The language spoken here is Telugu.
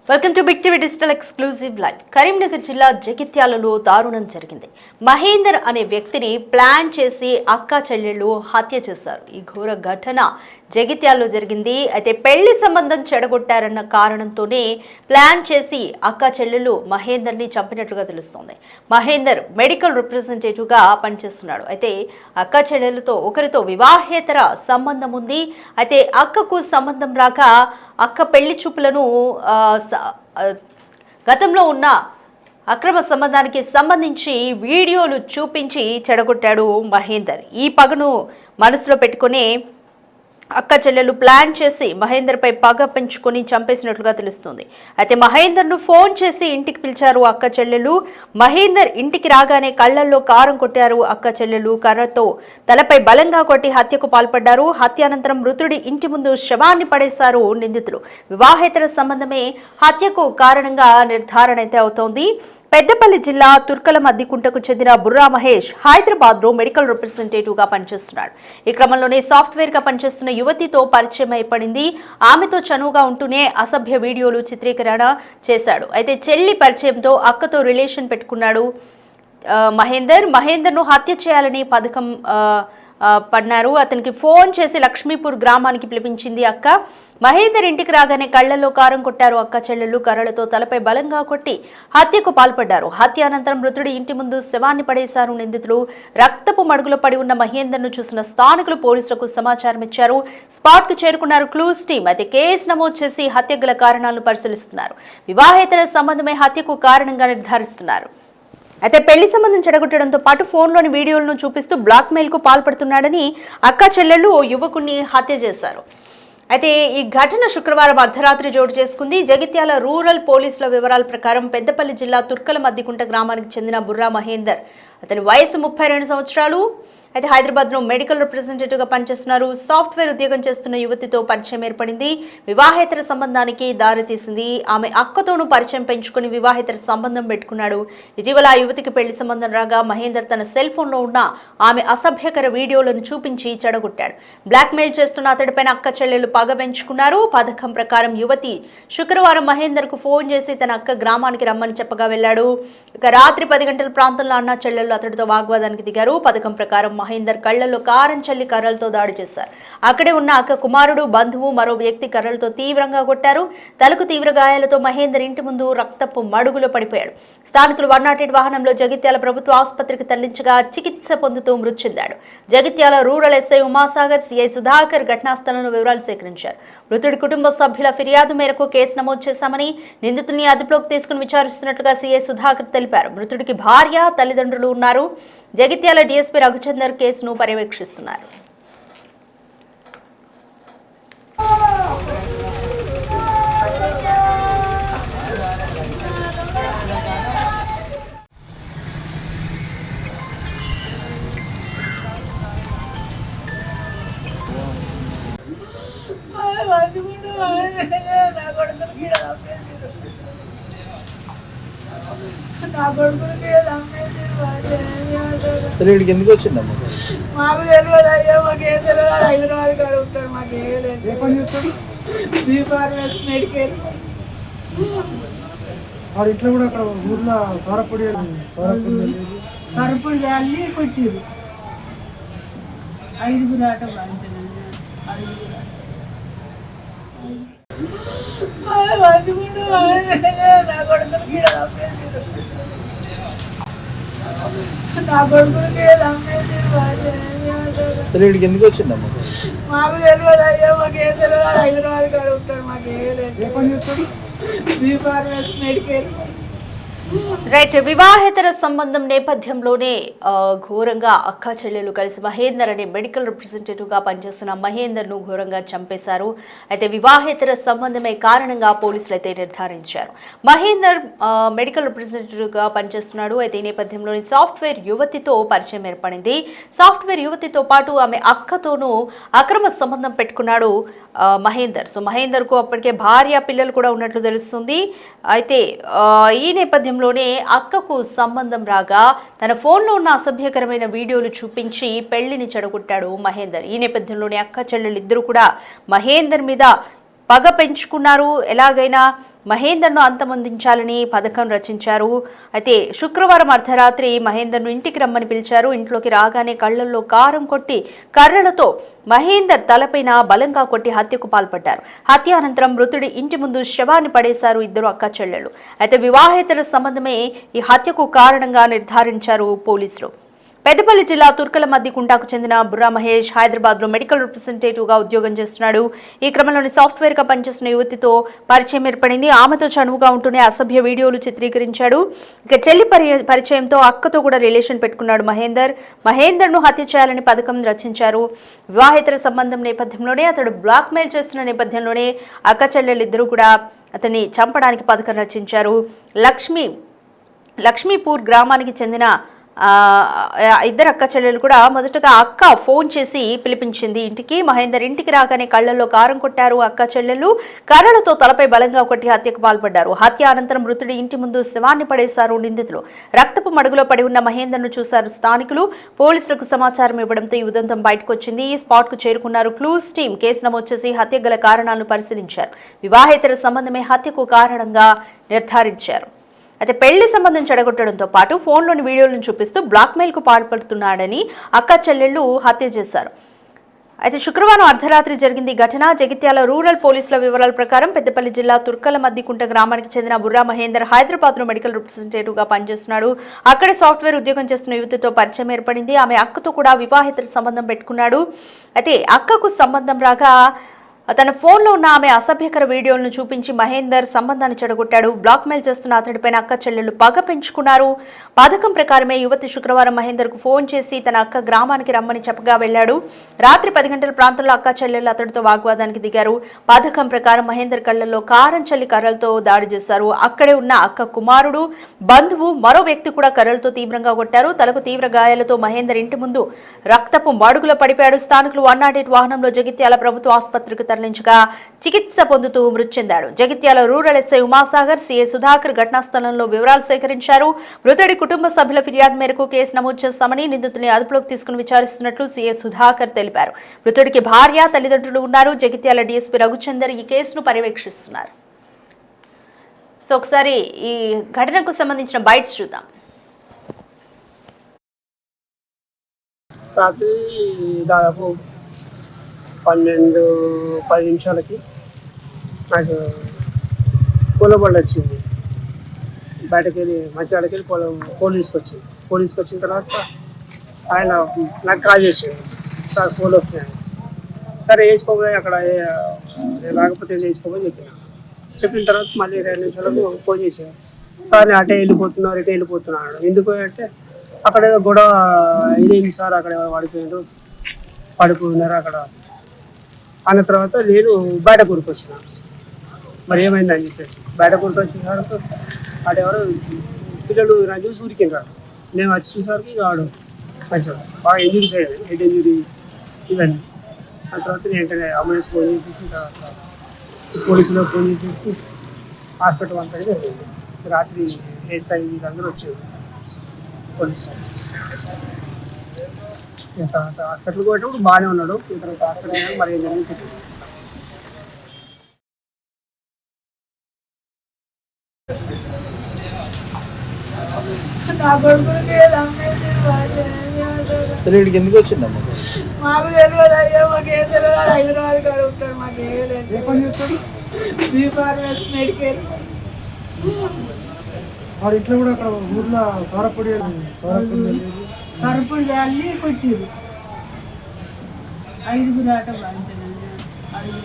Welcome to big TV digital exclusive live. Karimnagar జిల్లా జగిత్యాలలో దారుణం జరిగింది. మహేందర్ అనే వ్యక్తిని ప్లాన్ చేసి అక్క చెల్లెళ్ళు హత్య చేశారు. ఈ ఘోర ఘటన జగిత్యాలలో జరిగింది. అయితే పెళ్లి సంబంధం చెడగొట్టారన్న కారణంతోనే ప్లాన్ చేసి అక్క చెల్లెళ్ళు మహేందర్ని చంపినట్లుగా తెలుస్తోంది. మహేందర్ మెడికల్ రిప్రజెంటేటివ్ గా పనిచేస్తున్నాడు. అయితే అక్క చెల్లెలతో ఒకరితో వివాహేతర సంబంధం ఉంది. అయితే అక్కకు సంబంధం రాక అక్క పెళ్లి చూపులను గతంలో ఉన్న అక్రమ సంబంధానికి సంబంధించి వీడియోలు చూపించి చెడగొట్టాడు మహేందర్. ఈ పగను మనసులో పెట్టుకుని అక్క చెల్లెలు ప్లాన్ చేసి మహేందర్పై పగ పెంచుకొని చంపేసినట్లుగా తెలుస్తుంది. అయితే మహేందర్ను ఫోన్ చేసి ఇంటికి పిలిచారు అక్క చెల్లెలు. మహేందర్ ఇంటికి రాగానే కళ్లల్లో కారం కొట్టారు అక్క చెల్లెలు. కర్రతో తలపై బలంగా కొట్టి హత్యకు పాల్పడ్డారు. హత్యానంతరం మృతుడి ఇంటి ముందు శవాన్ని పడేశారు నిందితులు. వివాహేతర సంబంధమే హత్యకు కారణంగా నిర్ధారణ అయితే అవుతోంది. పెద్దపల్లి జిల్లా తుర్కల మద్దికుంటకు చెందిన బుర్రా మహేష్ హైదరాబాద్ లో మెడికల్ రిప్రజెంటేటివ్ గా పనిచేస్తున్నాడు. ఈ క్రమంలోనే సాఫ్ట్వేర్ గా పనిచేస్తున్న యువతితో పరిచయం ఏర్పడింది. ఆమెతో చనువుగా ఉంటూనే అసభ్య వీడియోలు చిత్రీకరణ చేశాడు. అయితే చెల్లి పరిచయంతో అక్కతో రిలేషన్ పెట్టుకున్నాడు మహేందర్ను హత్య చేయాలని పథకం పన్నారు. అతనికి ఫోన్ చేసి లక్ష్మీపూర్ గ్రామానికి పిలిపించింది అక్క. మహేందర్ ఇంటికి రాగానే కళ్లలో కారం కొట్టారు అక్క చెల్లెళ్ళు. కర్రలతో తలపై బలంగా కొట్టి హత్యకు పాల్పడ్డారు. హత్య అనంతరం మృతుడి ఇంటి ముందు శవాన్ని పడేశారు నిందితులు. రక్తపు మడుగులో పడి ఉన్న మహేందర్ను చూసిన స్థానికులు పోలీసులకు సమాచారం ఇచ్చారు. స్పాట్ కు చేరుకున్నారు క్లూస్ టీం. అయితే కేసు నమోదు చేసి హత్య గల కారణాలను పరిశీలిస్తున్నారు. వివాహేతర సంబంధమే హత్యకు కారణంగా నిర్ధారిస్తున్నారు. అయితే పెళ్లి సంబంధం చెడగొట్టడంతో పాటు ఫోన్లోని వీడియోలను చూపిస్తూ బ్లాక్ మెయిల్ కు పాల్పడుతున్నాడని అక్క చెల్లెళ్ళు ఓ యువకుడిని హత్య చేశారు. అయితే ఈ ఘటన శుక్రవారం అర్ధరాత్రి చోటు చేసుకుంది. జగిత్యాల రూరల్ పోలీసుల వివరాల ప్రకారం పెద్దపల్లి జిల్లా తుర్కల మద్దికుంట గ్రామానికి చెందిన బుర్రా మహేందర్. అతని వయసు 32 సంవత్సరాలు. అయితే హైదరాబాద్ లో మెడికల్ రిప్రజెంటేటివ్ గా పనిచేస్తున్నారు. సాఫ్ట్వేర్ ఉద్యోగం చేస్తున్న యువతితో పరిచయం ఏర్పడింది. వివాహేతర సంబంధానికి దారితీసింది. ఆమె అక్కతోనూ పరిచయం పెంచుకుని వివాహేతర సంబంధం పెట్టుకున్నాడు. ఇటీవల ఆ యువతికి పెళ్లి సంబంధం రాగా మహేందర్ తన సెల్ ఫోన్ లో ఉన్న ఆమె అసభ్యకర వీడియోలను చూపించి చెడగొట్టాడు. బ్లాక్ మెయిల్ చేస్తున్న అతడిపైన అక్క చెల్లెలు పగ పెంచుకున్నారు. పథకం ప్రకారం యువతి శుక్రవారం మహేందర్ కు ఫోన్ చేసి తన అక్క గ్రామానికి రమ్మని చెప్పగా వెళ్లాడు. ఇక రాత్రి 10 గంటల ప్రాంతంలో అన్న చెల్లెలు అతడితో వాగ్వాదానికి దిగారు. పథకం ప్రకారం మహేందర్ కళ్లలో కారం చల్లి కర్రలతో దాడి చేశారు. అక్కడే ఉన్న అక్క కుమారుడు, బంధువు, మరో వ్యక్తి కర్రలతో తీవ్రంగా కొట్టారు. తలకు తీవ్ర గాయాలతో మహేందర్ ఇంటి ముందు రక్తపు మడుగులో పడిపోయాడు. స్థానికులు 108 వాహనంలో జగిత్యాల ప్రభుత్వ ఆసుపత్రికి తరలించగా చికిత్స పొందుతూ మృతి చెందాడు. Jagtial rural SI Umasagar, CI Sudhakar ఘటనా స్థలంలో వివరాలు సేకరించారు. మృతుడి కుటుంబ సభ్యుల ఫిర్యాదు మేరకు కేసు నమోదు చేశామని, నిందితుడిని అదుపులోకి తీసుకుని విచారిస్తున్నట్లుగా సిఐ సుధాకర్ తెలిపారు. మృతుడికి భార్య, తల్లిదండ్రులు ఉన్నారు. జగిత్యాల డీఎస్పీ రఘుచందర్ కేసును పర్యవేక్షిస్తున్నారు. ఇక్కడికి ఎందుకు వచ్చిందమ్మా? మాకు తెలియదు అయ్యా, మాకేం తెలియదు. హైదరాబాద్ కాడ ఉంటాడు, మాకేం లేదు. మెడికల్ ఇట్లా కూడా అక్కడ ఊర్లో కారపొడి కరుపుడు చల్లి కొట్టిరు. 5 ఆట నా కొడుకుని గీడ తప్పేసారు. నా కొడుకుని ఇక్కడికి ఎందుకు వచ్చిందమ్మా? మాకు తెలియదు అయ్యా, మాకేం తెలియదు. హైదరాబాద్ కాడ ఉంటాడు, మాకేం లేదు. Medical right. వివాహేతర సంబంధం నేపథ్యంలోనే ఘోరంగా అక్క చెల్లెలు కలిసి మహేందర్ అనే మెడికల్ రిప్రజెంటేటివ్ గా పనిచేస్తున్న మహేందర్ ను ఘోరంగా చంపేశారు. అయితే వివాహేతర సంబంధమే కారణంగా పోలీసులు అయితే నిర్ధారించారు. మహేందర్ మెడికల్ రిప్రజెంటేటివ్ గా పనిచేస్తున్నాడు. అయితే ఈ నేపథ్యంలోని సాఫ్ట్వేర్ యువతితో పరిచయం ఏర్పడింది. సాఫ్ట్వేర్ యువతితో పాటు ఆమె అక్కతోనూ అక్రమ సంబంధం పెట్టుకున్నాడు మహేందర్. సో మహేందర్ కు అప్పటికే భార్య, పిల్లలు కూడా ఉన్నట్లు తెలుస్తుంది. అయితే ఈ నేపథ్యంలోనే అక్కకు సంబంధం రాగా తన ఫోన్లో ఉన్న అసభ్యకరమైన వీడియోలు చూపించి పెళ్లిని చెడగొట్టాడు మహేందర్. ఈ నేపథ్యంలోనే అక్క చెల్లెలు ఇద్దరు కూడా మహేందర్ మీద పగ పెంచుకున్నారు. ఎలాగైనా మహేందర్ను అంతమొందించాలని పథకం రచించారు. అయితే శుక్రవారం అర్ధరాత్రి మహేందర్ను ఇంటికి రమ్మని పిలిచారు. ఇంట్లోకి రాగానే కళ్లల్లో కారం కొట్టి కర్రలతో మహేందర్ తలపైన బలంగా కొట్టి హత్యకు పాల్పడ్డారు. హత్య అనంతరం మృతుడి ఇంటి ముందు శవాన్ని పడేశారు ఇద్దరు అక్క చెల్లెలు. అయితే వివాహేతర సంబంధమే ఈ హత్యకు కారణంగా నిర్ధారించారు పోలీసులు. పెద్దపల్లి జిల్లా తుర్కలమద్దికుంటకు చెందిన బుర్రా మహేష్ హైదరాబాద్లో మెడికల్ రిప్రజెంటేటివ్గా ఉద్యోగం చేస్తున్నాడు. ఈ క్రమంలోని సాఫ్ట్వేర్గా పనిచేస్తున్న యువతితో పరిచయం ఏర్పడింది. ఆమెతో చనువుగా ఉంటూనే అసభ్య వీడియోలు చిత్రీకరించాడు. ఇక చెల్లి పరిచయంతో అక్కతో కూడా రిలేషన్ పెట్టుకున్నాడు మహేందర్ను హత్య చేయాలని పథకం రచించారు. వివాహేతర సంబంధం నేపథ్యంలోనే అతడు బ్లాక్మెయిల్ చేస్తున్న నేపథ్యంలోనే అక్క చెల్లెలిద్దరూ కూడా అతన్ని చంపడానికి పథకం రచించారు. లక్ష్మీపూర్ గ్రామానికి చెందిన ఇద్దరు అక్క చెల్లెలు కూడా మొదటగా అక్క ఫోన్ చేసి పిలిపించింది ఇంటికి. మహేందర్ ఇంటికి రాగానే కళ్లల్లో కారం కొట్టారు అక్క చెల్లెలు. కర్రలతో తలపై బలంగా కొట్టి హత్యకు పాల్పడ్డారు. హత్య అనంతరం మృతుడి ఇంటి ముందు శవాన్ని పడేశారు నిందితులు. రక్తపు మడుగులో పడి ఉన్న మహేందర్ను చూశారు స్థానికులు. పోలీసులకు సమాచారం ఇవ్వడంతో ఈ ఉదంతం బయటకు వచ్చింది. స్పాట్ కు చేరుకున్నారు క్లూస్ టీం. కేసు నమోదు చేసి హత్య గల కారణాలను పరిశీలించారు. వివాహేతర సంబంధమే హత్యకు కారణంగా నిర్ధారించారు. అయితే పెళ్లి సంబంధం చెడగొట్టడంతో పాటు ఫోన్లోని వీడియోలను చూపిస్తూ బ్లాక్మెయిల్కు పాల్పడుతున్నాడని అక్క చెల్లెళ్లు హత్య చేశారు. అయితే శుక్రవారం అర్ధరాత్రి జరిగింది ఈ ఘటన. జగిత్యాల రూరల్ పోలీసుల వివరాల ప్రకారం పెద్దపల్లి జిల్లా తుర్కలమద్దికుంట గ్రామానికి చెందిన బుర్రా మహేందర్ హైదరాబాద్లో మెడికల్ రిప్రజెంటేటివ్గా పనిచేస్తున్నాడు. అక్కడే సాఫ్ట్వేర్ ఉద్యోగం చేస్తున్న యువతితో పరిచయం ఏర్పడింది. ఆమె అక్కతో కూడా వివాహేతర సంబంధం పెట్టుకున్నాడు. అయితే అక్కకు సంబంధం రాగా తన ఫోన్లో ఉన్న ఆమె అసభ్యకర వీడియోలను చూపించి మహేందర్ సంబంధాన్ని చెడగొట్టాడు. బ్లాక్మెయిల్ చేస్తున్న అతడిపైన అక్క చెల్లెళ్లు పగ పెంచుకున్నారు. పథకం ప్రకారమే యువతి శుక్రవారం మహేందర్కు ఫోన్ చేసి తన అక్క గ్రామానికి రమ్మని చెప్పగా వెళ్లాడు. రాత్రి 10 గంటల ప్రాంతంలో అక్క చెల్లెళ్లు అతడితో వాగ్వాదానికి దిగారు. పథకం ప్రకారం మహేందర్ కళ్లలో కారం చల్లి కర్రలతో దాడి చేశారు. అక్కడే ఉన్న అక్క కుమారుడు, బంధువు, మరో వ్యక్తి కూడా కర్రలతో తీవ్రంగా కొట్టారు. తలకు తీవ్ర గాయాలతో మహేందర్ ఇంటి ముందు రక్తపు మడుగులో పడిపోయాడు. స్థానికులు 108 వాహనంలో జగిత్యాల ప్రభుత్వ ఆసుపత్రికి తరలించగా చికిత్స పొందుతూ మృతి చెందాడు. Jagtial rural SI Umasagar, CI Sudhakar ఘటనా స్థలంలో వివరాలు సేకరించారు. మృతుడి కుటుంబ సభ్యుల ఫిర్యాదు మేరకు కేసు నమోదు చేస్తామని నిందితుల్ని అదుపులోకి తీసుకుని విచారిస్తున్నట్లు సిఐ సుధాకర్ తెలిపారు. మృతుడికి భార్య, తల్లిదండ్రులు ఉన్నారు. జగిత్యాల డీఎస్పీ రఘుచందర్ ఈ కేసును పర్యవేక్షిస్తున్నారు. సో ఒకసారి ఈ ఘటనకు సంబంధించిన బైట్స్ చూద్దాం. రాత్రి దాదాపు 12-10 నిమిషాలకి నాకు పూలబండి వచ్చింది. బయటకు వెళ్ళి మంచిర్యాలకి వెళ్ళి పూలు తీసుకొచ్చింది. పూలు తీసుకొచ్చిన తర్వాత ఆయన నాకు కాల్ చేసాడు, సార్ పూలు వస్తున్నాయి. సరే వేసుకోబోయి అక్కడ రాకపోతే వేసుకోబోయి చెప్పిన తర్వాత మళ్ళీ 2 నిమిషాలకు ఫోన్ చేశాను. సార్ నేను అటే వెళ్ళిపోతున్నాను, ఇటే వెళ్ళిపోతున్నాను. ఎందుకు అంటే అక్కడ ఏదో గొడవ ఇదేంటి సార్, అక్కడ పడిపోయినారు అక్కడ అన్న తర్వాత నేను బయట కూరుకొచ్చిన. మరి ఏమైందని చెప్పేసి బయట కూరుకొచ్చిన తర్వాత అటు ఎవరు పిల్లలు నా చూసి ఊరికింటారు. నేను వచ్చి చూసేసరికి వాడు కొంచెం బాగా ఇంజురీస్ అయ్యాయి, హెడ్ ఇంజురీ ఇవన్నీ. ఆ తర్వాత నేను వెంటనే అంబులెన్స్ ఫోన్ చేసేసి తర్వాత పోలీసులో ఫోన్ చేసేసి హాస్పిటల్ అంతా జరిగింది. రాత్రి ఎస్ఐ వీళ్ళందరూ వచ్చారు పోలీసు. తర్వాత హాస్పిటల్కి పోయేటప్పుడు బాగానే ఉన్నాడు. తర్వాత హాస్పిటల్ మరి ఏం జరిగింది నా కొడుకులకి ఇక్కడికి ఎందుకు వచ్చిందమ్మా? మాకు తెలియదు అయ్యా, మాకేం తెలియదు. హైదరాబాద్ కాడ ఉంటాడు, మాకేం లేదు. B Pharmacy medical. వాడు ఇట్లా కూడా అక్కడ ఊర్లో కారపొడి కరుపుడు చల్లి కొట్టిరు. 5 ఆట బాధించండి. 5